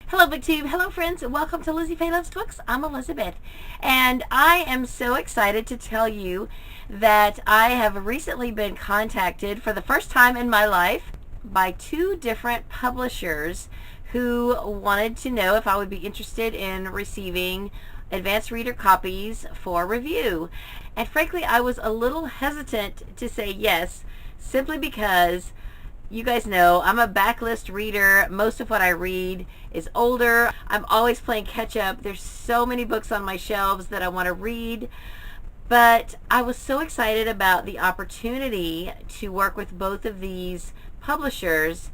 Hello BookTube, hello friends, and welcome to Lizziefaye Loves Books. I'm Elizabeth, and I am so excited to tell you that I have recently been contacted for the first time in my life by two different publishers who wanted to know if I would be interested in receiving advanced reader copies for review. And frankly, I was a little hesitant to say yes, simply because you guys know I'm a backlist reader. Most of what I read is older. I'm always playing catch up. There's so many books on my shelves that I want to read. But I was so excited about the opportunity to work with both of these publishers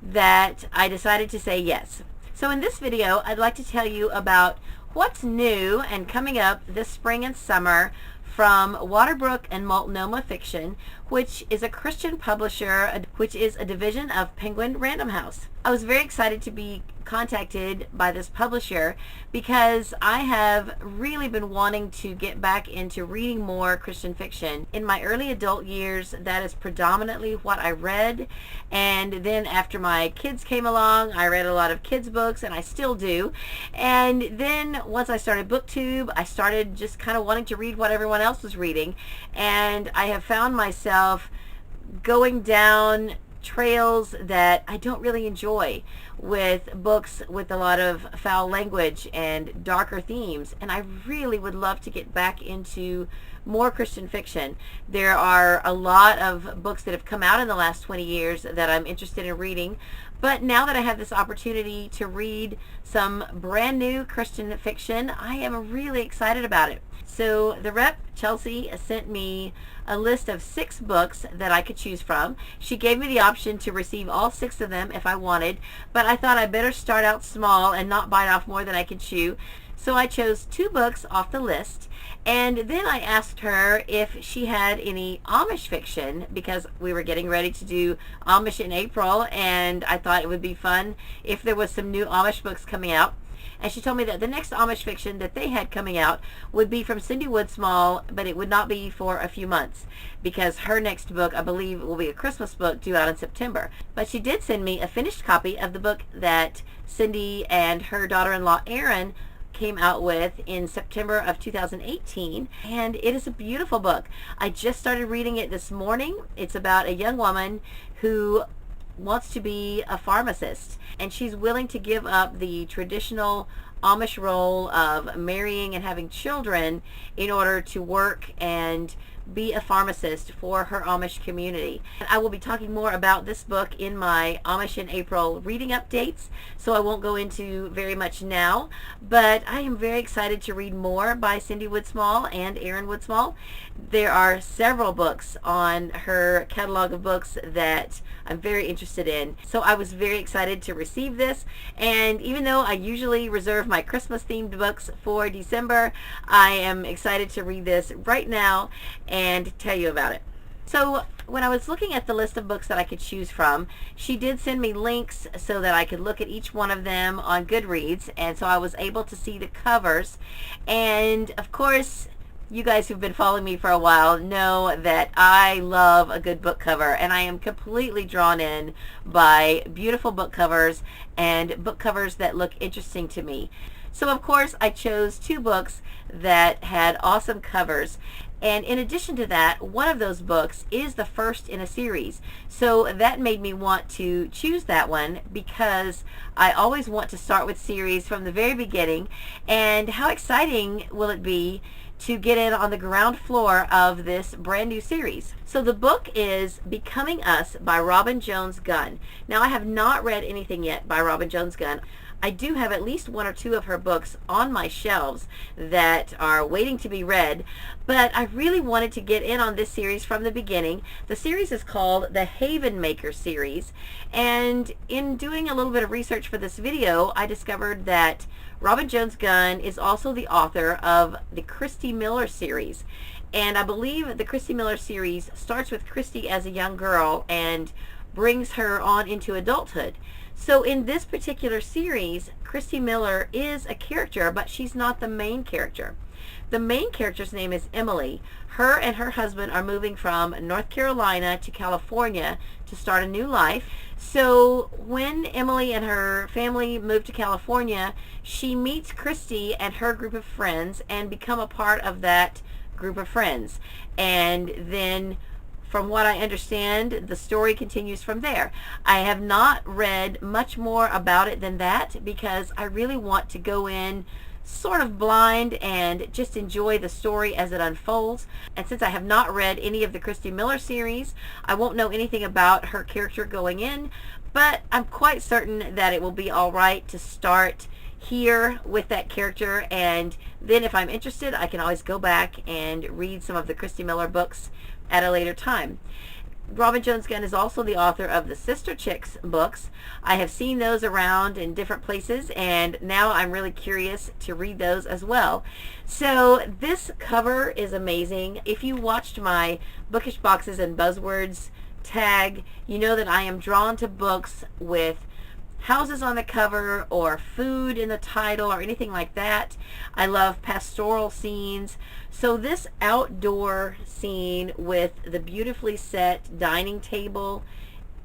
that I decided to say yes. So in this video, I'd like to tell you about what's new and coming up this spring and summer from Waterbrook and Multnomah Fiction, which is a Christian publisher, which is a division of Penguin Random House. I was very excited to be contacted by this publisher because I have really been wanting to get back into reading more Christian fiction. In my early adult years, that is predominantly what I read, and then after my kids came along, I read a lot of kids books, and I still do. And then once I started BookTube, I started just kind of wanting to read what everyone else was reading, and I have found myself going down trails that I don't really enjoy, with books with a lot of foul language and darker themes, and I really would love to get back into more Christian fiction. There are a lot of books that have come out in the last 20 years that I'm interested in reading, but now that I have this opportunity to read some brand new Christian fiction, I am really excited about it. So the rep, Chelsea, sent me a list of 6 books that I could choose from. She gave me the option to receive all 6 of them if I wanted, but I thought I better start out small and not bite off more than I could chew. So I chose 2 books off the list, and then I asked her if she had any Amish fiction, because we were getting ready to do Amish in April, and I thought it would be fun if there was some new Amish books coming out. And she told me that the next Amish fiction that they had coming out would be from Cindy Woodsmall, but it would not be for a few months, because her next book, I believe, will be a Christmas book due out in September. But she did send me a finished copy of the book that Cindy and her daughter-in-law Erin came out with in September of 2018, and it is a beautiful book. I just started reading it this morning. It's about a young woman who wants to be a pharmacist, and she's willing to give up the traditional Amish role of marrying and having children in order to work and be a pharmacist for her Amish community. And I will be talking more about this book in my Amish in April reading updates, so I won't go into very much now, but I am very excited to read more by Cindy Woodsmall and Erin Woodsmall. There are several books on her catalog of books that I'm very interested in, so I was very excited to receive this. And even though I usually reserve my Christmas themed books for December, I am excited to read this right now and tell you about it. So when I was looking at the list of books that I could choose from, she did send me links so that I could look at each one of them on Goodreads, and so I was able to see the covers. And of course, you guys who've been following me for a while know that I love a good book cover, and I am completely drawn in by beautiful book covers and book covers that look interesting to me. So of course I chose 2 books that had awesome covers, and in addition to that, one of those books is the first in a series. So that made me want to choose that one, because I always want to start with series from the very beginning. And how exciting will it be to get in on the ground floor of this brand new series. So the book is Becoming Us by Robin Jones Gunn. Now, I have not read anything yet by Robin Jones Gunn. I do have at least 1 or 2 of her books on my shelves that are waiting to be read, but I really wanted to get in on this series from the beginning. The series is called the Haven Maker series, and in doing a little bit of research for this video, I discovered that Robin Jones Gunn is also the author of the Christy Miller series. And I believe the Christy Miller series starts with Christy as a young girl and brings her on into adulthood. So in this particular series, Christy Miller is a character, but she's not the main character. The main character's name is Emily. Her and her husband are moving from North Carolina to California to start a new life. So when Emily and her family move to California, she meets Christy and her group of friends and become a part of that group of friends. And then, from what I understand, the story continues from there. I have not read much more about it than that because I really want to go in sort of blind and just enjoy the story as it unfolds. And since I have not read any of the Christy Miller series, I won't know anything about her character going in, but I'm quite certain that it will be all right to start here with that character, and then if I'm interested, I can always go back and read some of the Christy Miller books at a later time. Robin Jones Gunn is also the author of the Sister Chicks books. I have seen those around in different places, and now I'm really curious to read those as well. So this cover is amazing. If you watched my Bookish Boxes and Buzzwords tag, you know that I am drawn to books with houses on the cover or food in the title or anything like that. I love pastoral scenes. So this outdoor scene with the beautifully set dining table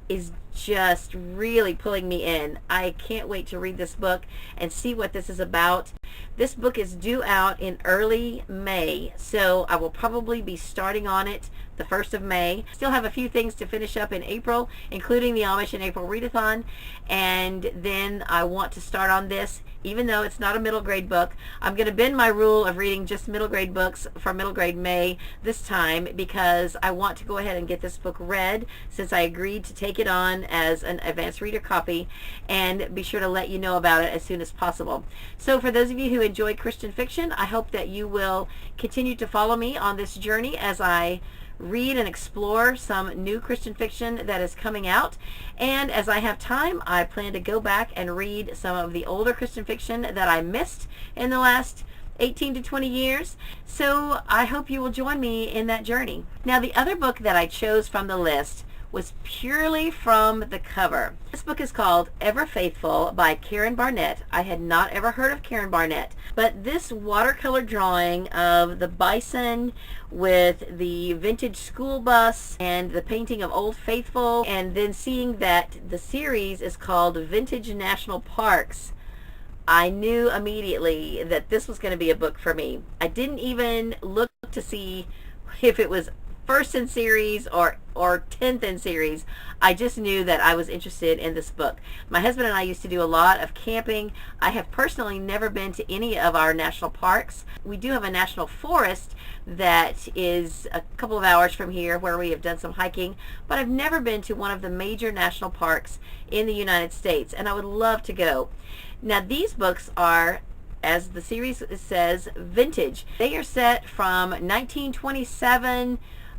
is just really pulling me in. I can't wait to read this book and see what this is about. This book is due out in early May, so I will probably be starting on it the 1st of May. Still have a few things to finish up in April, including the Amish and April Readathon, and then I want to start on this. Even though it's not a middle grade book, I'm going to bend my rule of reading just middle grade books for middle grade May this time because I want to go ahead and get this book read since I agreed to take it on as an advanced reader copy, and be sure to let you know about it as soon as possible. So for those of you who enjoy Christian fiction, I hope that you will continue to follow me on this journey as I read and explore some new Christian fiction that is coming out. And as I have time, I plan to go back and read some of the older Christian fiction that I missed in the last 18 to 20 years. So I hope you will join me in that journey. Now, the other book that I chose from the list was purely from the cover. This book is called Ever Faithful by Karen Barnett. I had not ever heard of Karen Barnett, but this watercolor drawing of the bison with the vintage school bus and the painting of Old Faithful, and then seeing that the series is called Vintage National Parks, I knew immediately that this was going to be a book for me. I didn't even look to see if it was first in series or 10th in series. I just knew that I was interested in this book. My husband and I used to do a lot of camping. I have personally never been to any of our national parks. We do have a national forest that is a couple of hours from here where we have done some hiking, but I've never been to one of the major national parks in the United States, and I would love to go. Now, these books are, as the series says, vintage. They are set from 1927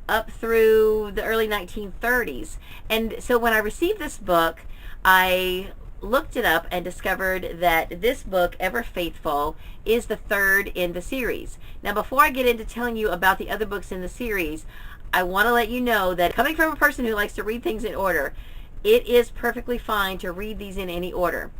up through the early 1930s. And so when I received this book, I looked it up and discovered that this book, Ever Faithful, is the third in the series. Now, before I get into telling you about the other books in the series, I want to let you know that coming from a person who likes to read things in order, it is perfectly fine to read these in any order.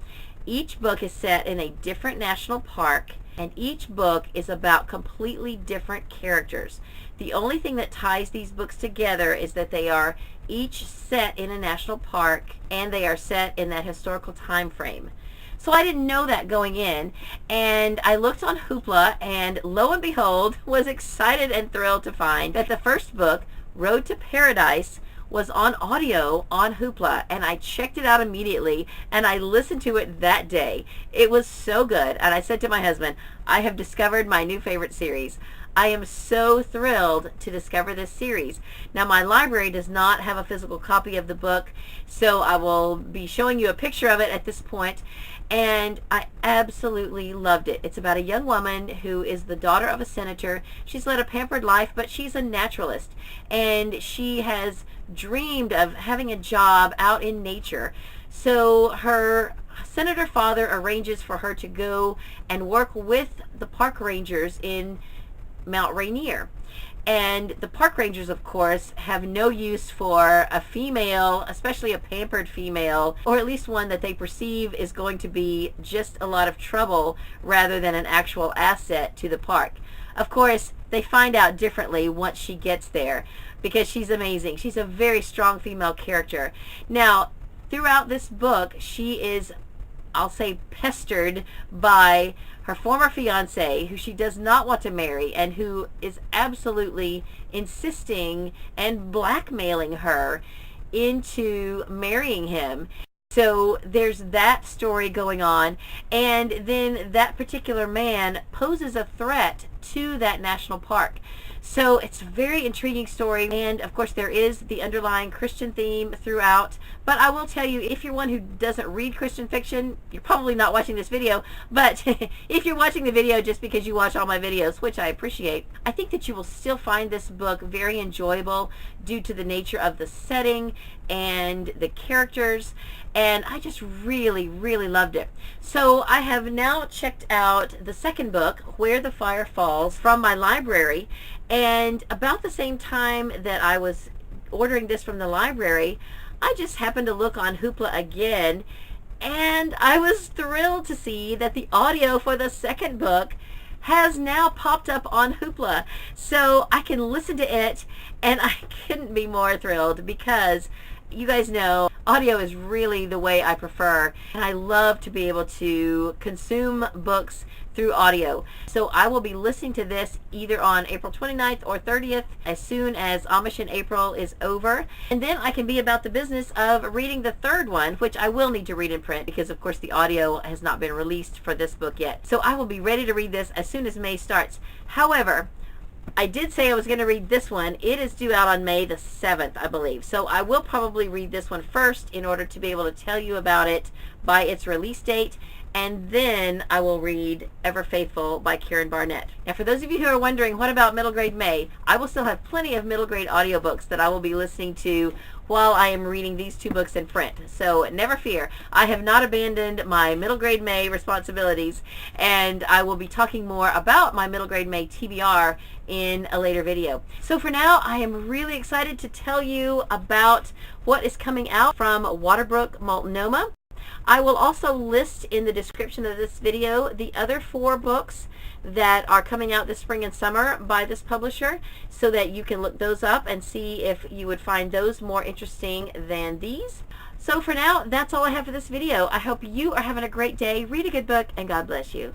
Each book is set in a different national park, and each book is about completely different characters. The only thing that ties these books together is that they are each set in a national park and they are set in that historical time frame. So I didn't know that going in, and I looked on Hoopla, and lo and behold, was excited and thrilled to find that the first book, Road to Paradise, was on audio on Hoopla, and I checked it out immediately, and I listened to it that day. It was so good, and I said to my husband, I have discovered my new favorite series. I am so thrilled to discover this series. Now, my library does not have a physical copy of the book, so I will be showing you a picture of it at this point, and I absolutely loved it. It's about a young woman who is the daughter of a senator. She's led a pampered life, but she's a naturalist, and she has dreamed of having a job out in nature. So her senator father arranges for her to go and work with the park rangers in Mount Rainier. And the park rangers, of course, have no use for a female, especially a pampered female, or at least one that they perceive is going to be just a lot of trouble rather than an actual asset to the park. Of course, they find out differently once she gets there, because she's amazing. She's a very strong female character. Now, throughout this book, she is, I'll say, pestered by her former fiance, who she does not want to marry, and who is absolutely insisting and blackmailing her into marrying him. So there's that story going on, and then that particular man poses a threat to that national park. So it's a very intriguing story, and of course there is the underlying Christian theme throughout. But I will tell you, if you're one who doesn't read Christian fiction, you're probably not watching this video. But if you're watching the video just because you watch all my videos, which I appreciate, I think that you will still find this book very enjoyable due to the nature of the setting and the characters. And I just really, really loved it. So I have now checked out the second book, Where the Fire Falls, from my library. And about the same time that I was ordering this from the library, I just happened to look on Hoopla again, and I was thrilled to see that the audio for the second book has now popped up on Hoopla. So I can listen to it, and I couldn't be more thrilled, because you guys know audio is really the way I prefer, and I love to be able to consume books through audio. So I will be listening to this either on April 29th or 30th, as soon as Amish in April is over, and then I can be about the business of reading the third one, which I will need to read in print, because of course the audio has not been released for this book yet. So I will be ready to read this as soon as May starts. However, I did say I was going to read this one. It is due out on May the 7th, I believe. So I will probably read this one first in order to be able to tell you about it by its release date. And then I will read Ever Faithful by Karen Barnett. Now, for those of you who are wondering, what about middle grade May? I will still have plenty of middle grade audiobooks that I will be listening to while I am reading these two books in print. So never fear. I have not abandoned my middle grade May responsibilities, and I will be talking more about my middle grade May TBR in a later video. So for now, I am really excited to tell you about what is coming out from Waterbrook Multnomah. I will also list in the description of this video the other 4 books that are coming out this spring and summer by this publisher, so that you can look those up and see if you would find those more interesting than these. So for now, that's all I have for this video. I hope you are having a great day. Read a good book, and God bless you.